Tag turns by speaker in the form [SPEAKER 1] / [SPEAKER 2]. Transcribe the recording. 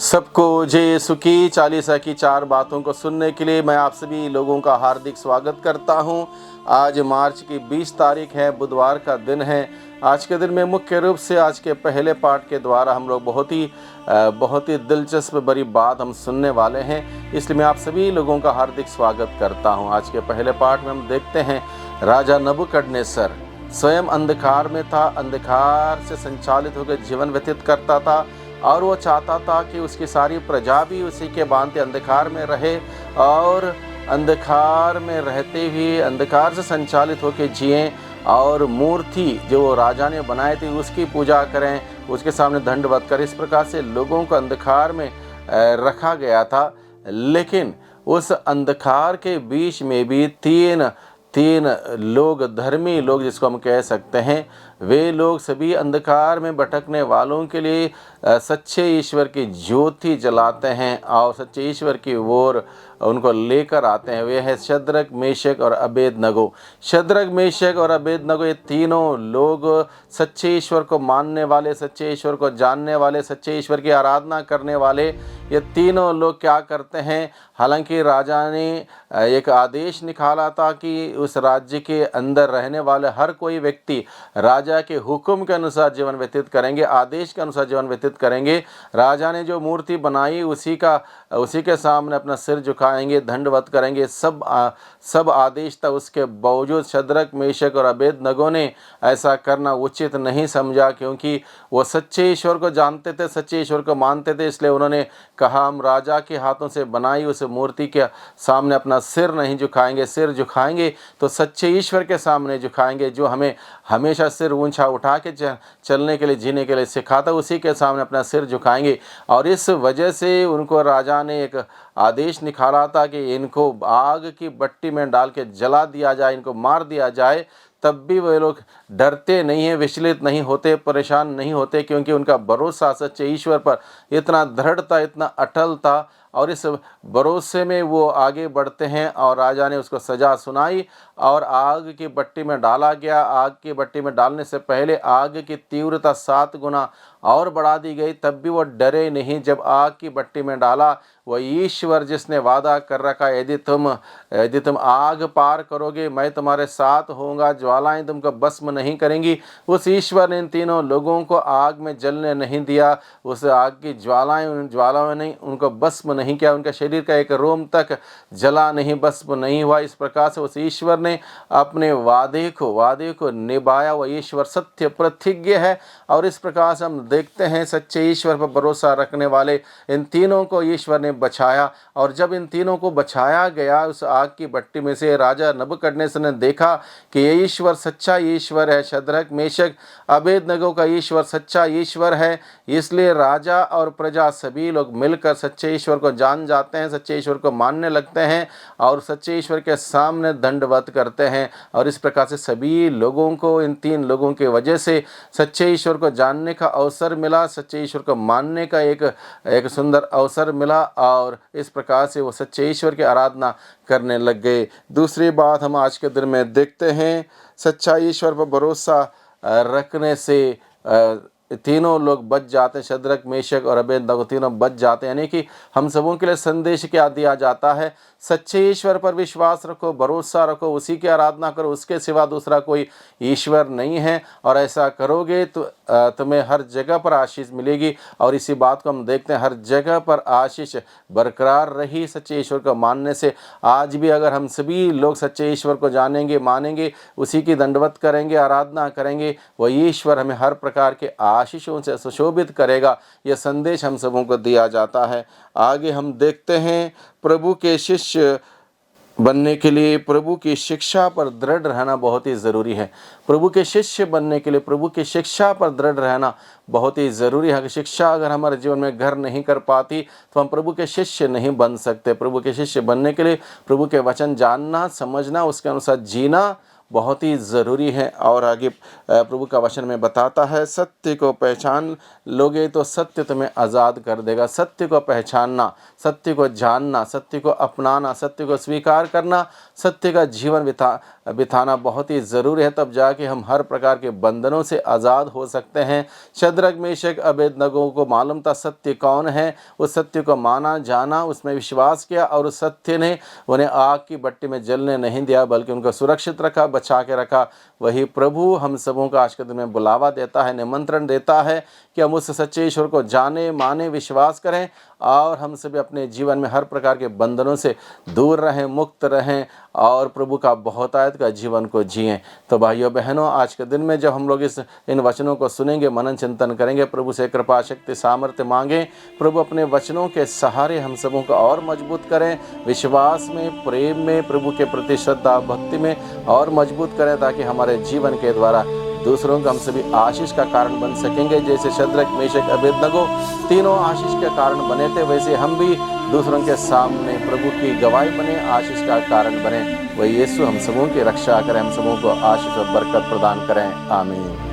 [SPEAKER 1] सबको जय यीशु की चालीसा की 4 बातों को सुनने के लिए मैं आप सभी लोगों का हार्दिक स्वागत करता हूं। आज मार्च की 20 तारीख है, बुधवार का दिन है। आज के दिन में मुख्य रूप से आज के पहले पाठ के द्वारा हम लोग बहुत ही दिलचस्प बड़ी बात हम सुनने वाले हैं, इसलिए मैं आप सभी लोगों का हार्दिक स्वागत करता हूं। आज के पहले पाठ में हम देखते हैं, राजा नबूकदनेस्सर स्वयं अंधकार में था, अंधकार से संचालित होकर जीवन व्यतीत करता था और वो चाहता था कि उसकी सारी प्रजा भी उसी के भांति अंधकार में रहे और अंधकार में रहते हुए अंधकार से संचालित होकर जिएं और मूर्ति जो वो राजा ने बनाई थी उसकी पूजा करें, उसके सामने दंडवत करें। इस प्रकार से लोगों को अंधकार में रखा गया था। लेकिन उस अंधकार के बीच में भी तीन लोग, धर्मी लोग जिसको हम कह सकते हैं, वे लोग सभी अंधकार में भटकने वालों के लिए सच्चे ईश्वर की ज्योति जलाते हैं और सच्चे ईश्वर की ओर उनको लेकर आते हैं। वे हैं शद्रक, मेशक और अबेदनगो। शद्रक, मेशक और अबेदनगो, ये तीनों लोग सच्चे ईश्वर को मानने वाले, सच्चे ईश्वर को जानने वाले, सच्चे ईश्वर की आराधना करने वाले, ये तीनों लोग क्या करते हैं। हालांकि राजा ने एक आदेश निकाला था कि उस राज्य के अंदर रहने वाले हर कोई व्यक्ति राजा के हुक्म के अनुसार जीवन व्यतीत करेंगे, आदेश के अनुसार जीवन व्यतीत करेंगे। राजा ने जो मूर्ति बनाई उसी के सामने अपना सिर झुकाएंगे, दंडवत करेंगे। सब आदेश था, उसके बावजूद शद्रक, मेशक और अबेदनगो ने ऐसा करना उचित नहीं समझा, क्योंकि वो सच्चे ईश्वर को जानते थे, सच्चे ईश्वर को मानते थे। इसलिए उन्होंने कहा, हम राजा के हाथों से बनाई उस मूर्ति के सामने अपना सिर नहीं झुकाएंगे। सिर झुकाएंगे तो सच्चे ईश्वर के सामने झुकाएंगे, जो हमें हमेशा सिर ऊंचा उठा के चलने के लिए, जीने के लिए सिखाता, उसी के सामने अपना सिर झुकाएंगे। और इस वजह से उनको राजा ने एक आदेश निकाला था कि इनको आग की भट्टी में डाल के जला दिया जाए, इनको मार दिया जाए। तब भी वे लोग डरते नहीं हैं, विचलित नहीं होते, परेशान नहीं होते, क्योंकि उनका भरोसा सच्चे ईश्वर पर इतना दृढ़ था, इतना अटल था। और इस भरोसे में वो आगे बढ़ते हैं और राजा ने उसको सज़ा सुनाई और आग की भट्टी में डाला गया। आग की भट्टी में डालने से पहले आग की तीव्रता 7 गुना और बढ़ा दी गई, तब भी वो डरे नहीं। जब आग की भट्टी में डाला, वह ईश्वर जिसने वादा कर रखा, यदि तुम आग पार करोगे मैं तुम्हारे साथ होऊंगा, ज्वालाएं तुमको भस्म नहीं करेंगी, उस ईश्वर ने इन तीनों लोगों को आग में जलने नहीं दिया। उस आग की ज्वालाओं ने उनको भस्म नहीं किया, उनका शरीर का एक रोम तक जला नहीं, भस्म नहीं हुआ। इस प्रकार से उस ईश्वर ने अपने वादे को निभाया। वह ईश्वर सत्य प्रतिज्ञ है। और इस प्रकार से हम देखते हैं, सच्चे ईश्वर पर भरोसा रखने वाले इन तीनों को ईश्वर ने बचाया। और जब इन तीनों को बचाया गया उस आग की भट्टी में से, राजा नबूकदनेस्सर ने देखा कि ये ईश्वर सच्चा ईश्वर है, शद्रक, मेशक, अबेदनगो का ईश्वर सच्चा ईश्वर है। इसलिए राजा और प्रजा सभी लोग मिलकर सच्चे ईश्वर को जान जाते हैं, सच्चे ईश्वर को मानने लगते हैं और सच्चे ईश्वर के सामने दंडवत करते हैं। और इस प्रकार से सभी लोगों को, इन 3 लोगों की वजह से सच्चे ईश्वर को जानने का अवसर मिला, सच्चे ईश्वर को मानने का एक सुंदर अवसर मिला और इस प्रकार से वो सच्चे ईश्वर की आराधना करने लग गए। दूसरी बात हम आज के दिन में देखते हैं, सच्चा ईश्वर पर भरोसा रखने से तीनों लोग बच जाते हैं। शद्रक, मेशक और अबेदनगो तीनों बच जाते हैं। यानी कि हम सबों के लिए संदेश क्या दिया जाता है, सच्चे ईश्वर पर विश्वास रखो, भरोसा रखो, उसी की आराधना करो, उसके सिवा दूसरा कोई ईश्वर नहीं है। और ऐसा करोगे तो तुम्हें हर जगह पर आशीष मिलेगी। और इसी बात को हम देखते हैं, हर जगह पर आशीष बरकरार रही सच्चे ईश्वर को मानने से। आज भी अगर हम सभी लोग सच्चे ईश्वर को जानेंगे, मानेंगे, उसी की दंडवत करेंगे, आराधना करेंगे, वह ईश्वर हमें हर प्रकार के आशीषों से सुशोभित करेगा। यह संदेश हम सबों को दिया जाता है। आगे हम देखते हैं, प्रभु के शिष्य बनने के लिए प्रभु की शिक्षा पर दृढ़ रहना बहुत ही ज़रूरी है। प्रभु के शिष्य बनने के लिए प्रभु की शिक्षा पर दृढ़ रहना बहुत ही ज़रूरी है। शिक्षा अगर हमारे जीवन में घर नहीं कर पाती तो हम प्रभु के शिष्य नहीं बन सकते। प्रभु के शिष्य बनने के लिए प्रभु के वचन जानना, समझना, उसके अनुसार जीना बहुत ही ज़रूरी है। और आगे प्रभु का वचन में बताता है, सत्य को पहचान लोगे तो सत्य तुम्हें आज़ाद कर देगा। सत्य को पहचानना, सत्य को जानना, सत्य को अपनाना, सत्य को स्वीकार करना, सत्य का जीवन बिताना बहुत ही ज़रूरी है। तब जाके हम हर प्रकार के बंधनों से आज़ाद हो सकते हैं। शद्रक मेशक अबेदनगो को मालूम था सत्य कौन है। उस सत्य को माना, जाना, उसमें विश्वास किया और उस सत्य ने उन्हें आग की भट्टी में जलने नहीं दिया बल्कि उनको सुरक्षित रखा, बचा के रखा। वही प्रभु हम सबों का आज के दिन में बुलावा देता है, निमंत्रण देता है कि हम उस सच्चे ईश्वर को जाने, माने, विश्वास करें और हम सभी अपने जीवन में हर प्रकार के बंधनों से दूर रहें, मुक्त रहें और प्रभु का बहुतायत का जीवन को जिएं। तो भाइयों बहनों, आज के दिन में जब हम लोग इन वचनों को सुनेंगे, मनन चिंतन करेंगे, प्रभु से कृपा, शक्ति, सामर्थ्य मांगें। प्रभु अपने वचनों के सहारे हम सबों को और मजबूत करें, विश्वास में, प्रेम में, प्रभु के प्रति श्रद्धा भक्ति में और मजबूत करें, ताकि हमारे जीवन के द्वारा दूसरों को हम सभी आशीष का कारण बन सकेंगे। जैसे शद्रक मेशक अबेदनगो तीनों आशीष के कारण बने थे, वैसे हम भी दूसरों के सामने प्रभु की गवाही बने, आशीष का कारण बने। वही यीशु हम सबों की रक्षा करें, हम सबों को आशीष और बरकत प्रदान करें। आमीन।